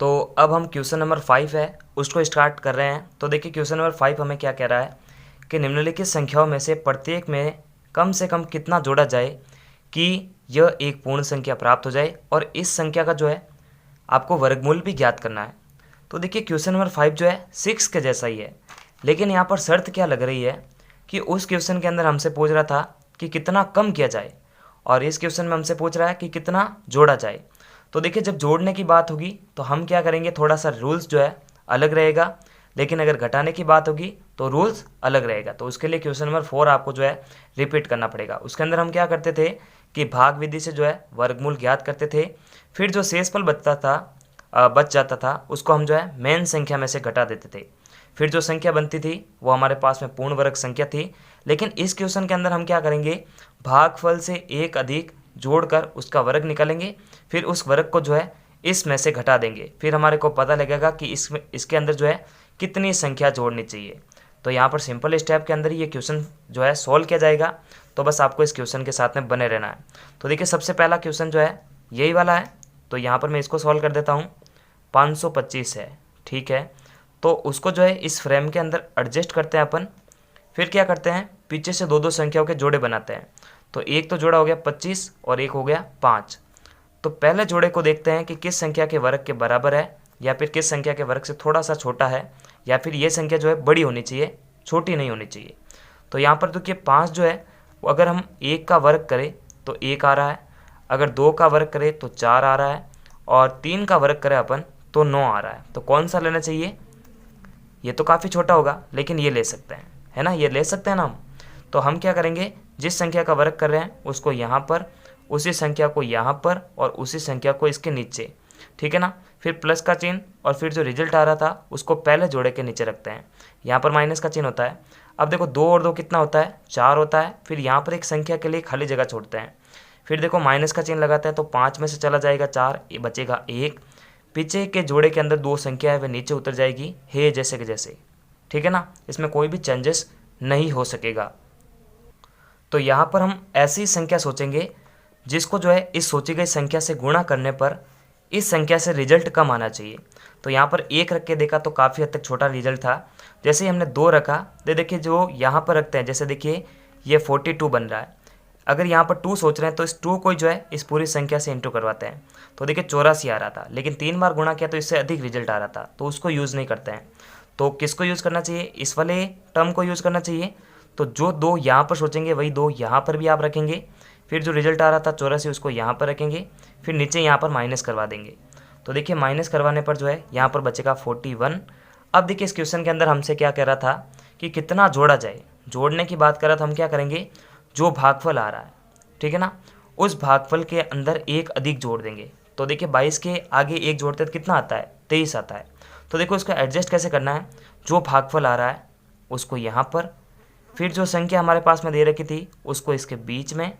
तो अब हम क्वेश्चन नंबर 5 है उसको स्टार्ट कर रहे हैं। तो देखिए क्वेश्चन नंबर 5 हमें क्या कह रहा है कि निम्नलिखित संख्याओं में से प्रत्येक में कम से कम कितना जोड़ा जाए कि यह एक पूर्ण संख्या प्राप्त हो जाए, और इस संख्या का जो है आपको वर्गमूल भी ज्ञात करना है। तो देखिए क्वेश्चन नंबर 5 जो है 6 के जैसा ही है, लेकिन यहाँ पर शर्त क्या लग रही है कि उस क्वेश्चन के अंदर हमसे पूछ रहा था कि कितना कम किया जाए, और इस क्वेश्चन में हमसे पूछ रहा है कि कितना जोड़ा जाए। तो देखिए जब जोड़ने की बात होगी तो हम क्या करेंगे, थोड़ा सा रूल्स जो है अलग रहेगा, लेकिन अगर घटाने की बात होगी तो रूल्स अलग रहेगा। तो उसके लिए क्वेश्चन नंबर 4 आपको जो है रिपीट करना पड़ेगा। उसके अंदर हम क्या करते थे कि भाग विधि से जो है वर्गमूल ज्ञात करते थे, फिर जो शेषफल बच जाता था उसको हम जो है मेन संख्या में से घटा देते थे, फिर जो संख्या बनती थी वो हमारे पास में पूर्ण वर्ग संख्या थी। लेकिन इस क्वेश्चन के अंदर हम क्या करेंगे, भागफल से एक अधिक जोड़कर उसका वर्ग निकालेंगे, फिर उस वर्ग को जो है इसमें से घटा देंगे, फिर हमारे को पता लगेगा कि इसके अंदर जो है कितनी संख्या जोड़नी चाहिए। तो यहाँ पर सिंपल स्टेप के अंदर ही ये क्वेश्चन जो है सॉल्व किया जाएगा। तो बस आपको इस क्वेश्चन के साथ में बने रहना है। तो देखिए सबसे पहला क्वेश्चन जो है यही वाला है, तो यहाँ पर मैं इसको सॉल्व कर देता हूँ। 525 है, ठीक है। तो उसको जो है इस फ्रेम के अंदर एडजस्ट करते हैं अपन, फिर क्या करते हैं पीछे से दो दो संख्याओं के जोड़े बनाते हैं। तो एक तो जोड़ा हो गया 25 और एक हो गया 5। तो पहले जोड़े को देखते हैं कि किस संख्या के वर्ग के बराबर है, या फिर किस संख्या के वर्ग से थोड़ा सा छोटा है, या फिर ये संख्या जो है बड़ी होनी चाहिए, छोटी नहीं होनी चाहिए। तो यहाँ पर देखिए 5 जो है वो अगर हम 1 का वर्ग करें तो 1 आ रहा है, अगर 2 का वर्ग करें तो 4 आ रहा है, और 3 का वर्ग करें अपन तो 9 आ रहा है। तो कौन सा लेना चाहिए, ये तो काफ़ी छोटा होगा लेकिन ये ले सकते हैं, है ना, ये ले सकते हैं ना हम। तो हम क्या करेंगे, जिस संख्या का वर्ग कर रहे हैं उसको यहाँ पर, उसी संख्या को यहाँ पर, और उसी संख्या को इसके नीचे, ठीक है ना। फिर प्लस का चिन्ह और फिर जो रिजल्ट आ रहा था उसको पहले जोड़े के नीचे रखते हैं। यहाँ पर माइनस का चिन्ह होता है। अब देखो 2 और 2 कितना होता है, 4 होता है। फिर यहाँ पर एक संख्या के लिए खाली जगह छोड़ते हैं, फिर देखो माइनस का चिन्ह लगाते हैं, तो 5 में से चला जाएगा 4, बचेगा 1। पीछे के जोड़े के अंदर 2 संख्या है वह नीचे उतर जाएगी, है जैसे के जैसे, ठीक है ना, इसमें कोई भी चेंजेस नहीं हो सकेगा। तो यहाँ पर हम ऐसी संख्या सोचेंगे जिसको जो है इस सोची गई संख्या से गुणा करने पर इस संख्या से रिजल्ट कम आना चाहिए। तो यहाँ पर 1 रख के देखा तो काफ़ी हद तक छोटा रिजल्ट था। जैसे ही हमने 2 रखा तो देखिए जो यहाँ पर रखते हैं, जैसे देखिए ये 42 बन रहा है। अगर यहाँ पर 2 सोच रहे हैं तो इस 2 को जो है इस पूरी संख्या से इंटू करवाते हैं। तो देखिए 84 आ रहा था, लेकिन 3 बार गुणा किया तो इससे अधिक रिजल्ट आ रहा था, तो उसको यूज़ नहीं करते हैं। तो किसको यूज़ करना चाहिए, इस वाले टर्म को यूज़ करना चाहिए। तो जो 2 यहाँ पर सोचेंगे वही 2 यहाँ पर भी आप रखेंगे, फिर जो रिजल्ट आ रहा था 84 उसको यहाँ पर रखेंगे, फिर नीचे यहाँ पर माइनस करवा देंगे। तो देखिए माइनस करवाने पर जो है यहाँ पर बचेगा 41। अब देखिए इस क्वेश्चन के अंदर हमसे क्या कह रहा था कि कितना जोड़ा जाए, जोड़ने की बात कर रहा था। हम क्या करेंगे, जो भागफल आ रहा है, ठीक है ना, उस भागफल के अंदर एक अधिक जोड़ देंगे। तो देखिए 22 के आगे एक जोड़ते तो कितना आता है, 23 आता है। तो देखो इसको एडजस्ट कैसे करना है, जो भागफल आ रहा है उसको यहाँ पर, फिर जो संख्या हमारे पास में दे रखी थी उसको इसके बीच में,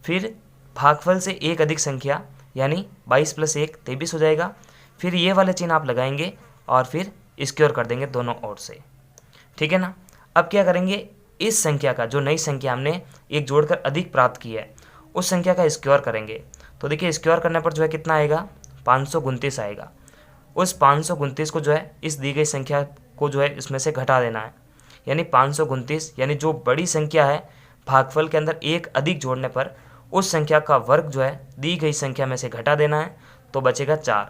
फिर भागफल से एक अधिक संख्या यानी 22 + 1 23 हो जाएगा। फिर ये वाले चिन्ह आप लगाएंगे और फिर स्क्वायर कर देंगे दोनों ओर से, ठीक है ना। अब क्या करेंगे, इस संख्या का जो नई संख्या हमने एक जोड़कर अधिक प्राप्त की है उस संख्या का स्क्वायर करेंगे। तो देखिए स्क्वायर करने पर जो है कितना आएगा, 529 आएगा। उस 529 को जो है इस दी गई संख्या को जो है इसमें से घटा देना है, यानी 529, यानी जो बड़ी संख्या है भागफल के अंदर एक अधिक जोड़ने पर उस संख्या का वर्ग जो है दी गई संख्या में से घटा देना है, तो बचेगा 4।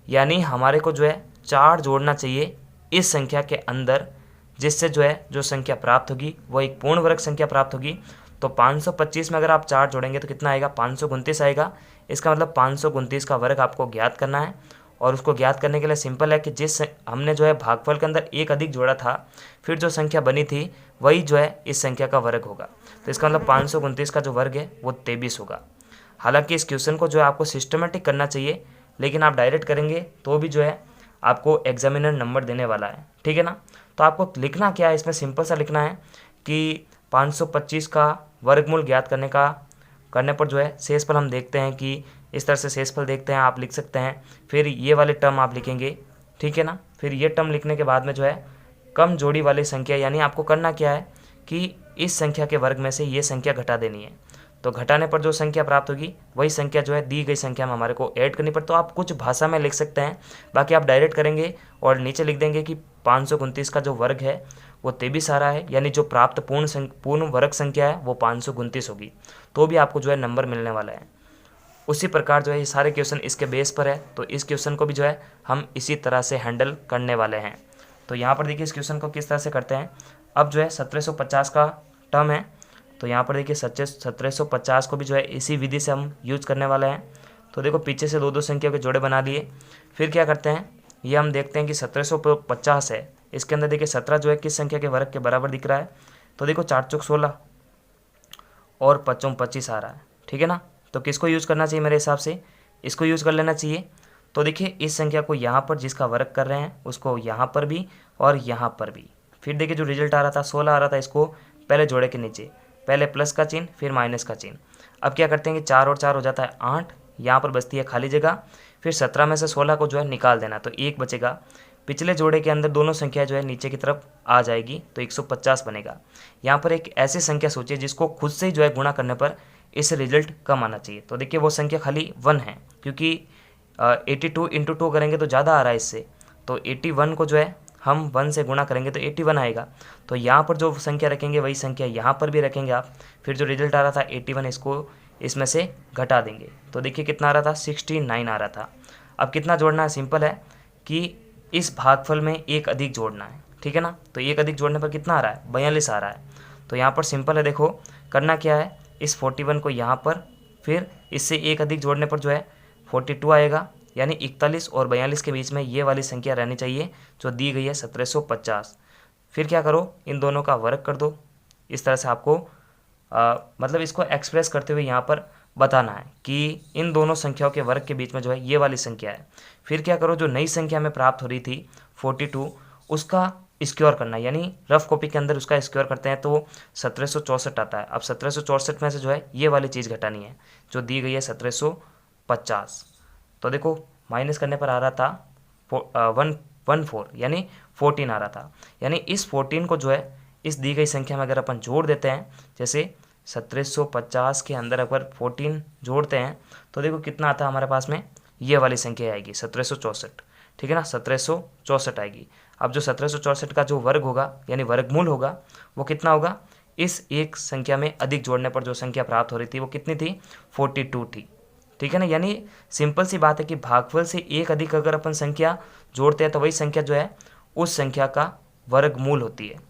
यानी हमारे को जो है 4 जोड़ना चाहिए इस संख्या के अंदर, जिससे जो है जो संख्या प्राप्त होगी वो एक पूर्ण वर्ग संख्या प्राप्त होगी। तो 525 में अगर आप 4 जोड़ेंगे तो कितना आएगा, 529 आएगा। इसका मतलब 529 का वर्ग आपको ज्ञात करना है, और उसको ज्ञात करने के लिए सिंपल है कि जिस हमने जो है भागफल के अंदर एक अधिक जोड़ा था, फिर जो संख्या बनी थी वही जो है इस संख्या का वर्ग होगा। तो इसका मतलब 529 का जो वर्ग है वो 23 होगा। हालांकि इस क्वेश्चन को जो है आपको सिस्टमेटिक करना चाहिए, लेकिन आप डायरेक्ट करेंगे तो भी जो है आपको एग्जामिनर नंबर देने वाला है, ठीक है ना। तो आपको लिखना क्या है, इसमें सिंपल सा लिखना है कि 525 का वर्गमूल ज्ञात करने पर जो है शेषफल हम देखते हैं कि इस तरह से शेषफल देखते हैं, आप लिख सकते हैं। फिर ये वाले टर्म आप लिखेंगे, ठीक है ना। फिर ये टर्म लिखने के बाद में जो है कम जोड़ी वाली संख्या, यानी आपको करना क्या है कि इस संख्या के वर्ग में से ये संख्या घटा देनी है। तो घटाने पर जो संख्या प्राप्त होगी वही संख्या जो है दी गई संख्या में हमारे को ऐड करनी पड़ती। तो आप कुछ भाषा में लिख सकते हैं, बाकी आप डायरेक्ट करेंगे और नीचे लिख देंगे कि 529 का जो वर्ग है वो 23 आ रहा है, यानी जो प्राप्त पूर्ण वर्ग संख्या है वो 529 होगी, तो भी आपको जो है नंबर मिलने वाला है। उसी प्रकार जो है ये सारे क्वेश्चन इसके बेस पर है, तो इस क्वेश्चन को भी जो है हम इसी तरह से हैंडल करने वाले हैं। तो यहाँ पर देखिए इस क्वेश्चन को किस तरह से करते हैं। अब जो है 1750 का टर्म है, तो यहाँ पर देखिए 1750 को भी जो है इसी विधि से हम यूज करने वाले हैं। तो देखो पीछे से दो दो संख्या के जोड़े बना दिए। फिर क्या करते हैं, ये हम देखते हैं कि 1750 है, इसके अंदर देखिए 17 जो है किस संख्या के वर्ग के बराबर दिख रहा है। तो देखो 4 चौक 16 और 5 चौक 25 आ रहा है, ठीक है ना। तो किसको यूज़ करना चाहिए, मेरे हिसाब से इसको यूज़ कर लेना चाहिए। तो देखिए इस संख्या को यहाँ पर जिसका वर्ग कर रहे हैं उसको यहाँ पर भी और यहाँ पर भी। फिर देखिए जो रिजल्ट आ रहा था 16 आ रहा था, इसको पहले जोड़े के नीचे पहले प्लस का चिन्ह फिर माइनस का चिन्ह। अब क्या करते हैं कि 4 और 4 हो जाता है 8, यहाँ पर बचती है खाली जगह। फिर 17 में से 16 को जो है निकाल देना, तो 1 बचेगा। पिछले जोड़े के अंदर दोनों संख्या जो है नीचे की तरफ आ जाएगी, तो 150 बनेगा। यहाँ पर एक ऐसी संख्या सोचिए जिसको खुद से ही जो है गुणा करने पर इस रिजल्ट कम आना चाहिए। तो देखिए वो संख्या खाली 1 है, क्योंकि 82 इंटू 2 करेंगे तो ज़्यादा आ रहा है इससे, तो 81 को जो है हम 1 से गुणा करेंगे तो 81 आएगा। तो यहाँ पर जो संख्या रखेंगे वही संख्या यहाँ पर भी रखेंगे आप। फिर जो रिजल्ट आ रहा था 81, इसको इसमें से घटा देंगे, तो देखिए कितना आ रहा था 69 आ रहा था। अब कितना जोड़ना है, सिंपल है कि इस भागफल में एक अधिक जोड़ना है, ठीक है ना। तो एक अधिक जोड़ने पर कितना आ रहा है, 42 आ रहा है। तो यहाँ पर सिंपल है, देखो करना क्या है, इस 41 को यहाँ पर, फिर इससे एक अधिक जोड़ने पर जो है 42 आएगा, यानी 41 और 42 के बीच में ये वाली संख्या रहनी चाहिए जो दी गई है 1750। फिर क्या करो, इन दोनों का वर्ग कर दो। इस तरह से आपको मतलब इसको एक्सप्रेस करते हुए यहाँ पर बताना है कि इन दोनों संख्याओं के वर्ग के बीच में जो है ये वाली संख्या है। फिर क्या करो, जो नई संख्या में प्राप्त हो रही थी 42, उसका स्क्वायर करना है, यानी रफ कॉपी के अंदर उसका स्क्वायर करते हैं तो 1764 आता है। अब 1764 में से जो है ये वाली चीज़ घटानी है जो दी गई है 1750। तो देखो माइनस करने पर आ रहा था 114, यानी 14 आ रहा था। यानी इस 14 को जो है इस दी गई संख्या में अगर अपन जोड़ देते हैं, जैसे 1750 के अंदर अगर 14 जोड़ते हैं तो देखो कितना आता है हमारे पास में, ये वाली संख्या आएगी 1764, ठीक है ना, 1764 आएगी। अब जो 1764 का जो वर्ग होगा यानी वर्गमूल होगा वो कितना होगा, इस एक संख्या में अधिक जोड़ने पर जो संख्या प्राप्त हो रही थी वो कितनी थी, 42 थी, ठीक है ना। यानी सिंपल सी बात है कि भागफल से एक अधिक अगर अपन संख्या जोड़ते हैं तो वही संख्या जो है उस संख्या का वर्गमूल होती है।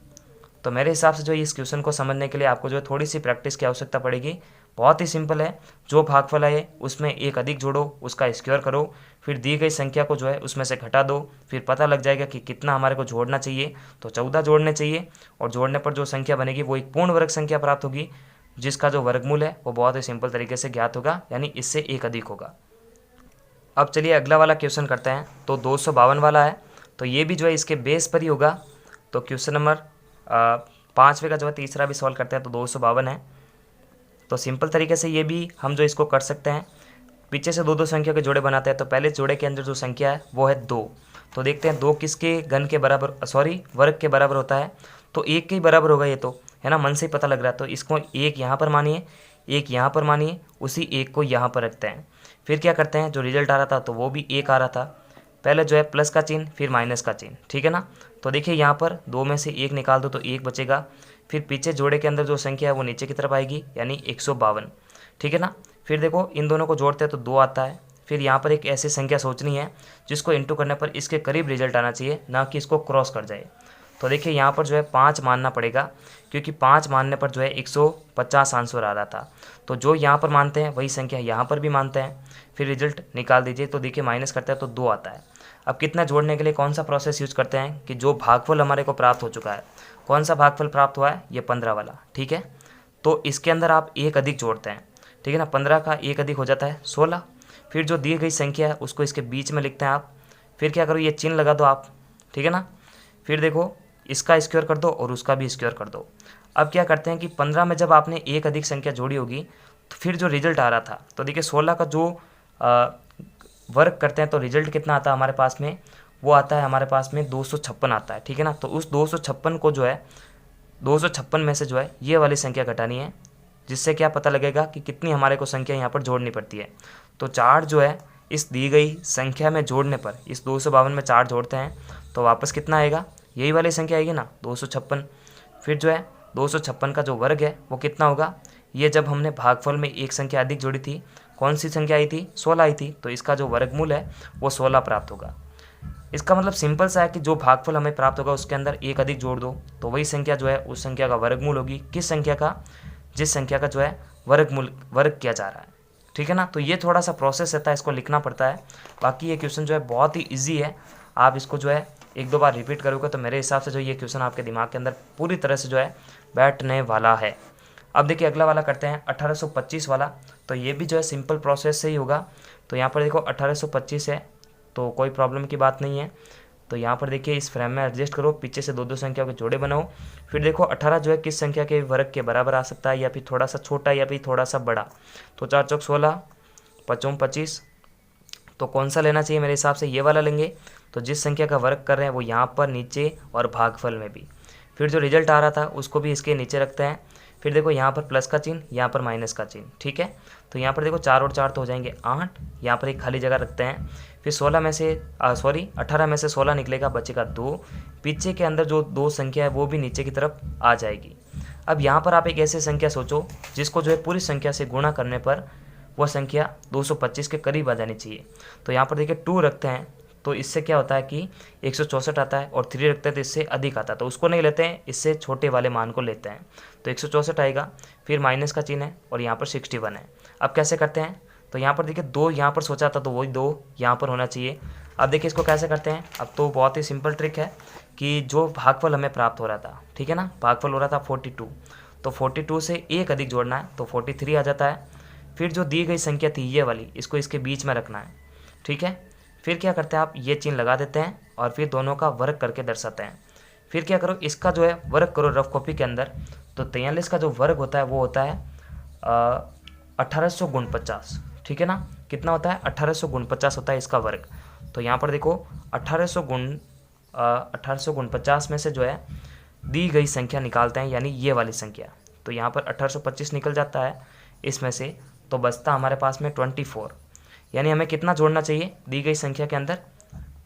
तो मेरे हिसाब से जो इस क्वेश्चन को समझने के लिए आपको जो है थोड़ी सी प्रैक्टिस की आवश्यकता पड़ेगी। बहुत ही सिंपल है, जो भागफल है उसमें एक अधिक जोड़ो, उसका स्क्वायर करो, फिर दी गई संख्या को जो है उसमें से घटा दो, फिर पता लग जाएगा कि कितना हमारे को जोड़ना चाहिए। तो 14 जोड़ने चाहिए, और जोड़ने पर जो संख्या बनेगी वो एक पूर्ण वर्ग संख्या प्राप्त होगी जिसका जो वर्गमूल है वो बहुत ही सिंपल तरीके से ज्ञात होगा, यानी इससे एक अधिक होगा। अब चलिए अगला वाला क्वेश्चन करते हैं। तो 252 वाला है, तो ये भी जो है इसके बेस पर ही होगा। तो क्वेश्चन नंबर 5वें का जो है तीसरा भी सॉल्व करते हैं, तो 252 है। तो सिंपल तरीके से ये भी हम जो इसको कर सकते हैं, पीछे से दो दो संख्या के जोड़े बनाते हैं। तो पहले जोड़े के अंदर जो संख्या है वो है 2, तो देखते हैं 2 किसके घन के बराबर, वर्ग के बराबर होता है। तो 1 के ही बराबर होगा ये, तो है ना, मन से ही पता लग रहा है। तो इसको एक यहाँ पर मानिए, एक यहाँ पर मानिए, उसी एक को यहाँ पर रखते हैं। फिर क्या करते हैं, जो रिजल्ट आ रहा था तो वो भी 1 आ रहा था, पहले जो है प्लस का चिन्ह फिर माइनस का चिन्ह, ठीक है ना। तो देखिए यहाँ पर 2 में से 1 निकाल दो तो 1 बचेगा। फिर पीछे जोड़े के अंदर जो संख्या है वो नीचे की तरफ आएगी, यानी 152, ठीक है ना। फिर देखो इन दोनों को जोड़ते हैं तो 2 आता है। फिर यहाँ पर एक ऐसी संख्या सोचनी है जिसको इंटू करने पर इसके करीब रिजल्ट आना चाहिए, ना कि इसको क्रॉस कर जाए। तो देखिए यहाँ पर जो है 5 मानना पड़ेगा, क्योंकि 5 मानने पर जो है 150 आंसर आ रहा था। तो जो यहाँ पर मानते हैं वही संख्या यहाँ पर भी मानते हैं। फिर रिजल्ट निकाल दीजिए, तो देखिए माइनस करते हैं तो 2 आता है। अब कितना जोड़ने के लिए कौन सा प्रोसेस यूज करते हैं कि जो भागफल हमारे को प्राप्त हो चुका है, कौन सा भागफल प्राप्त हुआ है, ये 15 वाला, ठीक है। तो इसके अंदर आप एक अधिक जोड़ते हैं, ठीक है ना। 15 का एक अधिक हो जाता है 16। फिर जो दी गई संख्या है उसको इसके बीच में लिखते हैं आप। फिर क्या करो, ये चिन्ह लगा दो आप, ठीक है ना। फिर देखो इसका स्क्वायर कर दो और उसका भी स्क्वायर कर दो। अब क्या करते हैं कि 15 में जब आपने एक अधिक संख्या जोड़ी होगी तो फिर जो रिजल्ट आ रहा था, तो देखिए 16 का जो वर्ग करते हैं तो रिजल्ट कितना आता है हमारे पास में, वो आता है हमारे पास में 256 आता है, ठीक है ना। तो उस 256 को जो है 256 में से जो है ये वाली संख्या घटानी है जिससे क्या पता लगेगा कि कितनी हमारे को संख्या यहाँ पर जोड़नी पड़ती है। तो 4 जो है इस दी गई संख्या में जोड़ने पर, इस 252 में 4 जोड़ते हैं तो वापस कितना आएगा, यही वाली संख्या आएगी ना, 256। फिर जो है 256 का जो वर्ग है वो कितना होगा, ये जब हमने भागफल में एक संख्या अधिक जोड़ी थी, कौन सी संख्या आई थी, 16 आई थी, तो इसका जो वर्गमूल है वो 16 प्राप्त होगा। इसका मतलब सिंपल सा है कि जो भागफल हमें प्राप्त होगा उसके अंदर एक अधिक जोड़ दो तो वही संख्या जो है उस संख्या का वर्गमूल होगी। किस संख्या का, जिस संख्या का जो है वर्ग किया जा रहा है। ठीक है ना। तो ये थोड़ा सा प्रोसेस रहता है, इसको लिखना पड़ता है। बाकी ये क्वेश्चन जो है बहुत ही ईजी है, आप इसको जो है एक दो बार रिपीट करोगे तो मेरे हिसाब से जो ये क्वेश्चन आपके दिमाग के अंदर पूरी तरह से जो है बैठने वाला है। अब देखिए अगला वाला करते हैं 1825 वाला। तो ये भी जो है सिंपल प्रोसेस से ही होगा। तो यहाँ पर देखो 1825 है तो कोई प्रॉब्लम की बात नहीं है। तो यहाँ पर देखिए इस फ्रेम में एडजस्ट करो, पीछे से दो दो संख्याओं के जोड़े बनाओ। फिर देखो 18 जो है किस संख्या के वर्ग के बराबर आ सकता है, या फिर थोड़ा सा छोटा या फिर थोड़ा सा बड़ा। तो 4 चौक 16, 5 25, तो कौन सा लेना चाहिए, मेरे हिसाब से ये वाला लेंगे। तो जिस संख्या का वर्ग कर रहे हैं वो यहाँ पर नीचे और भागफल में भी। फिर जो रिजल्ट आ रहा था उसको भी इसके नीचे रखते हैं। फिर देखो यहाँ पर प्लस का चिन्ह, यहाँ पर माइनस का चिन्ह। ठीक है। तो यहाँ पर देखो 4 और 4 तो हो जाएंगे 8, यहाँ पर एक खाली जगह रखते हैं। फिर 18 में से 16 निकलेगा, बचेगा 2। पीछे के अंदर जो 2 संख्या है वो भी नीचे की तरफ आ जाएगी। अब यहाँ पर आप एक ऐसी संख्या सोचो जिसको जो है पूरी संख्या से गुणा करने पर वह संख्या 225 के करीब आ जानी चाहिए। तो यहाँ पर देखिए 2 रखते हैं तो इससे क्या होता है कि 164 आता है, और 3 रखते हैं तो इससे अधिक आता है। तो उसको नहीं लेते हैं, इससे छोटे वाले मान को लेते हैं। तो 164 आएगा, फिर माइनस का चिन्ह है और यहाँ पर 61 है। अब कैसे करते हैं, तो यहाँ पर देखिए 2 यहाँ पर सोचा था तो वही 2 यहाँ पर होना चाहिए। अब देखिए इसको कैसे करते हैं। अब तो बहुत ही सिंपल ट्रिक है कि जो भागफल हमें प्राप्त हो रहा था, ठीक है ना, भागफल हो रहा था 42, तो 42 से एक अधिक जोड़ना है तो 43 आ जाता है। फिर जो दी गई संख्या थी ये वाली, इसको इसके बीच में रखना है। ठीक है। फिर क्या करते हैं, आप ये चिन्ह लगा देते हैं और फिर दोनों का वर्ग करके दर्शाते हैं। फिर क्या करो, इसका जो है वर्ग करो रफ कॉपी के अंदर। तो 43 का जो वर्ग होता है वो होता है 1849। ठीक है ना, कितना होता है, 1849 होता है इसका वर्ग। तो यहाँ पर देखो 1849 में से जो है दी गई संख्या निकालते हैं, यानी ये वाली संख्या। तो यहाँ पर 1825 निकल जाता है इसमें से, तो बचता हमारे पास में 24। यानी हमें कितना जोड़ना चाहिए, दी गई संख्या के अंदर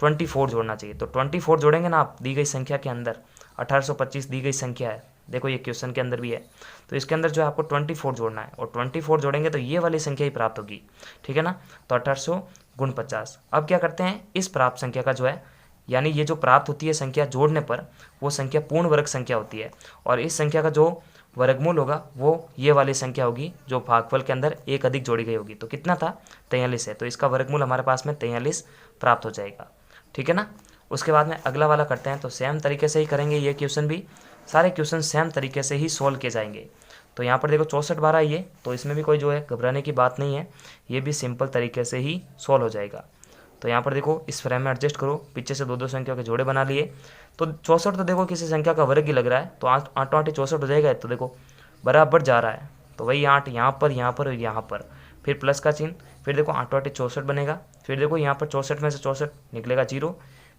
24 जोड़ना चाहिए। तो 24 जोड़ेंगे ना आप दी गई संख्या के अंदर, 1825 दी गई संख्या है, देखो ये क्वेश्चन के अंदर भी है। तो इसके अंदर जो है आपको 24 जोड़ना है, और 24 जोड़ेंगे तो ये वाली संख्या ही प्राप्त होगी। ठीक है ना। तो 1849। अब क्या करते हैं, इस प्राप्त संख्या का जो है, यानी ये जो प्राप्त होती है संख्या जोड़ने पर, वो संख्या पूर्ण वर्ग संख्या होती है। और इस संख्या का जो वर्गमूल होगा वो ये वाली संख्या होगी जो भागफल के अंदर एक अधिक जोड़ी गई होगी। तो कितना था, 43 है, तो इसका वर्गमूल हमारे पास में 43 प्राप्त हो जाएगा। ठीक है ना। उसके बाद में अगला वाला करते हैं। तो सेम तरीके से ही करेंगे ये क्वेश्चन भी, सारे क्वेश्चन सेम तरीके से ही सोल्व किए जाएंगे। तो यहाँ पर देखो 64 12 ये, तो इसमें भी कोई जो है घबराने की बात नहीं है, ये भी सिंपल तरीके से ही सोल्व हो जाएगा। तो यहाँ पर देखो इस फ्रेम में एडजस्ट करो, पीछे से दो दो संख्या के जोड़े बना लिए। तो 64 तो देखो किसी संख्या का वर्ग ही लग रहा है, तो 8 8 64 हो जाएगा। तो देखो बराबर जा रहा है, तो वही 8 यहाँ पर और यहाँ पर, फिर प्लस का चिन्ह। फिर देखो 8 8 64 बनेगा। फिर देखो यहाँ पर 64 में से 64 निकलेगा 0।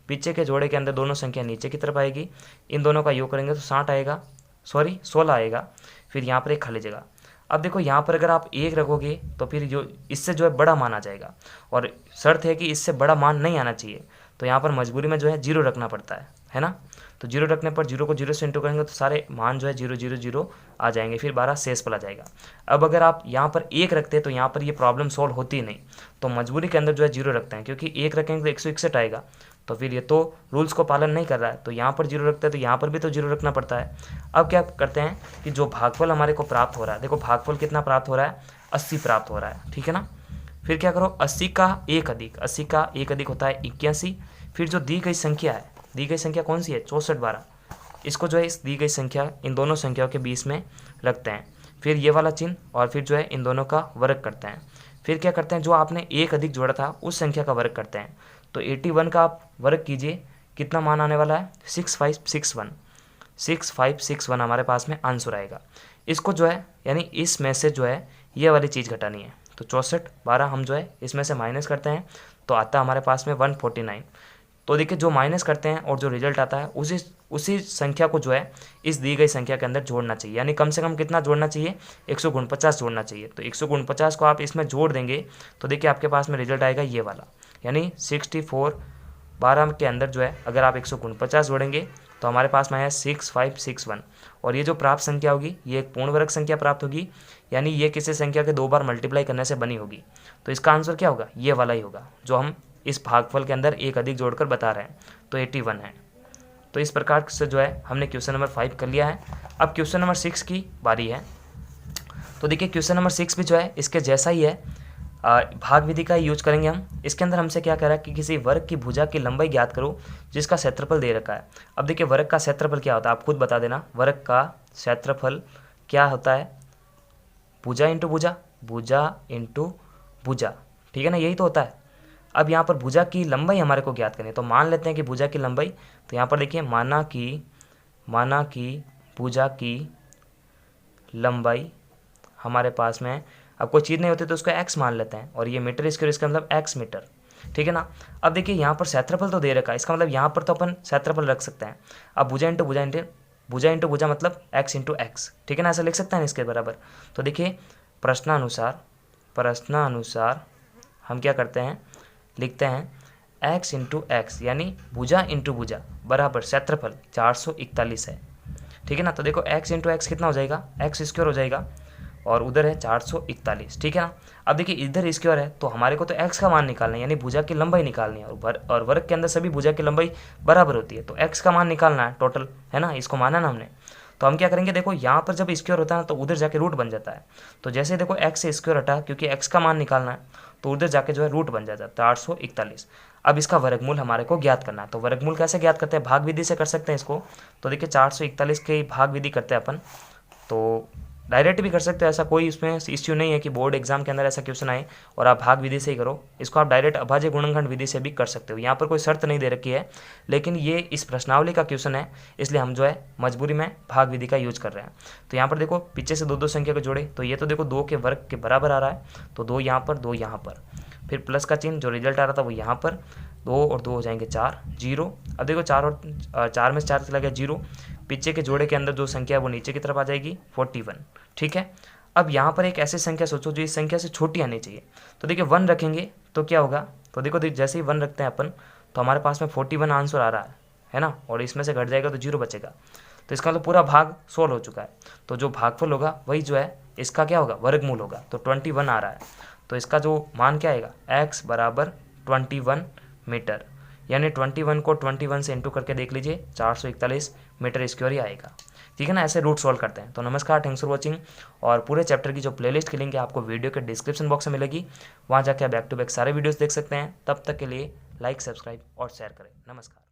पीछे के जोड़े के अंदर दोनों संख्या नीचे की तरफ आएगी, इन दोनों का योग करेंगे तो 60 आएगा, 16 आएगा। फिर यहाँ पर एक खाली जगह। अब देखो यहाँ पर अगर आप 1 रखोगे तो फिर जो इससे जो है बड़ा मान आ जाएगा, और शर्त है कि इससे बड़ा मान नहीं आना चाहिए। तो यहाँ पर मजबूरी में जो है 0 रखना पड़ता है ना। तो 0 रखने पर 0 को 0 से इंटू करेंगे तो सारे मान जो है 0 0 0 आ जाएंगे, फिर 12 शेष पला जाएगा। अब अगर आप यहाँ पर 1 रखते हैं तो यहाँ पर ये प्रॉब्लम सॉल्व होती ही नहीं, तो मजबूरी के अंदर जो है 0 रखते हैं, क्योंकि 1 रखेंगे तो 161 आएगा, तो फिर ये तो रूल्स को पालन नहीं कर रहा है। तो यहाँ पर 0 रखते हैं तो यहाँ पर भी तो 0 रखना पड़ता है। अब क्या करते हैं कि जो भागफल हमारे को प्राप्त हो रहा है, देखो भागफल कितना प्राप्त हो रहा है, 80 प्राप्त हो रहा है। ठीक है ना। फिर क्या करो, 80 का एक अधिक होता है 81। फिर जो दी गई संख्या है, दी गई संख्या कौन सी है, 64 12, इसको जो है इस दी गई संख्या इन दोनों संख्याओं के बीच में रखते हैं। फिर ये वाला चिन्ह, और फिर जो है इन दोनों का वर्ग करते हैं। फिर क्या करते हैं, जो आपने एक अधिक जोड़ा था उस संख्या का वर्ग करते हैं। तो 81 का आप वर्ग कीजिए, कितना मान आने वाला है, 6561 हमारे पास में आंसर आएगा। इसको जो है यानी इसमें से जो है ये वाली चीज़ घटानी है। तो 64 12 हम जो है इसमें से माइनस करते हैं तो आता है हमारे पास में 149। तो देखिए जो माइनस करते हैं और जो रिजल्ट आता है उसी संख्या को जो है इस दी गई संख्या के अंदर जोड़ना चाहिए। यानी कम से कम कितना जोड़ना चाहिए, 149 जोड़ना चाहिए। तो 149 को आप इसमें जोड़ देंगे तो देखिए आपके पास में रिजल्ट आएगा ये वाला, यानी 64 12 के अंदर जो है अगर आप 149 जोड़ेंगे तो हमारे पास में आया 6561। और ये जो प्राप्त संख्या होगी ये एक पूर्ण वर्ग संख्या प्राप्त होगी, यानी ये किसी संख्या के 2 बार मल्टीप्लाई करने से बनी होगी। तो इसका आंसर क्या होगा, ये वाला ही होगा जो हम इस भागफल के अंदर एक अधिक जोड़कर बता रहे हैं, तो 81 है। तो इस प्रकार से जो है हमने क्वेश्चन नंबर 5 कर लिया है। अब क्वेश्चन नंबर 6 की बारी है। तो देखिए क्वेश्चन नंबर 6 भी जो है इसके जैसा ही है, भाग विधि का यूज करेंगे हम। इसके अंदर हमसे क्या कह रहा है कि किसी वर्ग की भुजा की लंबाई ज्ञात करो जिसका क्षेत्रफल दे रखा है। अब देखिए वर्ग का क्षेत्रफल क्या होता है, आप खुद बता देना। वर्ग का क्षेत्रफल क्या होता है, भुजा इंटू भुजा, भुजा इंटू भुजा, ठीक है ना, यही तो होता है। अब यहाँ पर भुजा की लंबाई हमारे को ज्ञात करनी है, तो मान लेते हैं कि भुजा की लंबाई, तो यहाँ पर देखिए माना कि भुजा की लंबाई हमारे पास में, अब कोई चीज़ नहीं होती तो उसको x मान लेते हैं, और ये मीटर स्क्वायर, इसका मतलब x मीटर, ठीक है ना। अब देखिए यहाँ पर क्षेत्रफल तो दे रखा है, इसका मतलब यहाँ पर तो अपन क्षेत्रफल रख सकते हैं। अब भुजा इंटू भुजा मतलब x इंटू एक्स, ठीक है ना, ऐसा लिख सकते हैं इसके बराबर। तो देखिए प्रश्नानुसार हम क्या करते हैं, लिखते हैं x इंटू एक्स, यानी भुजा इंटू भुजा बराबर क्षेत्रफल 441 है, ठीक है ना। तो देखो x इंटू एक्स कितना हो जाएगा, एक्स स्क्वायर हो जाएगा, और उधर है 441, ठीक है ना। अब देखिए इधर स्क्वायर है तो हमारे को तो x का मान निकालना है, यानी भुजा की लंबाई निकालनी है, और वर्ग के अंदर सभी भुजा की लंबाई बराबर होती है, तो x का मान निकालना है टोटल, है ना, इसको माना ना हमने। तो हम क्या करेंगे, देखो यहाँ पर जब स्क्वायर होता है ना तो उधर जाके रूट बन जाता है। तो जैसे देखो x से स्क्वायर हटा, क्योंकि x का मान निकालना है, तो उधर जाके जो है रूट बन जाता है 441। अब इसका वर्गमूल हमारे को ज्ञात करना है। तो वर्गमूल कैसे ज्ञात करते हैं, भाग विधि से कर सकते हैं इसको। तो देखिए 441 की भाग विधि करते हैं अपन, तो डायरेक्ट भी कर सकते हो, ऐसा कोई इसमें इश्यू नहीं है कि बोर्ड एग्जाम के अंदर ऐसा क्वेश्चन आए और आप भाग विधि से ही करो। इसको आप डायरेक्ट अभाज्य गुणनखंड विधि से भी कर सकते हो, यहाँ पर कोई शर्त नहीं दे रखी है, लेकिन ये इस प्रश्नावली का क्वेश्चन है इसलिए हम जो है मजबूरी में भाग विधि का यूज कर रहे हैं। तो यहाँ पर देखो पीछे से 2 संख्या को जोड़े, तो ये तो देखो 2 के वर्ग के बराबर आ रहा है, तो 2 यहाँ पर 2 यहाँ पर, फिर प्लस का चिन्ह, जो रिजल्ट आ रहा था वो यहाँ पर, 2 और 2 हो जाएंगे 4, 0। अब देखो 4 और 4 में से 4 चला गया 0, पीछे के जोड़े के अंदर जो संख्या है वो नीचे की तरफ आ जाएगी 41, ठीक है। अब यहाँ पर एक ऐसी संख्या सोचो जो इस संख्या से छोटी आनी चाहिए। तो देखिए 1 रखेंगे तो क्या होगा, तो देखो जैसे ही 1 रखते हैं अपन तो हमारे पास में 41 आंसर आ रहा है ना, और इसमें से घट जाएगा तो 0 बचेगा। तो इसका मतलब पूरा भाग सोल्व हो चुका है। तो जो भागफल होगा वही जो है इसका क्या होगा, वर्गमूल होगा। तो 21 आ रहा है, तो इसका जो मान क्या आएगा, x बराबर 21 मीटर, यानी 21 को 21 से इंटू करके देख लीजिए 441 मीटर स्क्वायर ही आएगा, ठीक है ना। ऐसे रूट सॉल्व करते हैं। तो नमस्कार, थैंक्स फॉर वॉचिंग। और पूरे चैप्टर की जो प्लेलिस्ट की लिंक है आपको वीडियो के डिस्क्रिप्शन बॉक्स में मिलेगी, वहाँ जाके आप बैक टू बैक सारे वीडियोस देख सकते हैं। तब तक के लिए लाइक, सब्सक्राइब और शेयर करें। नमस्कार।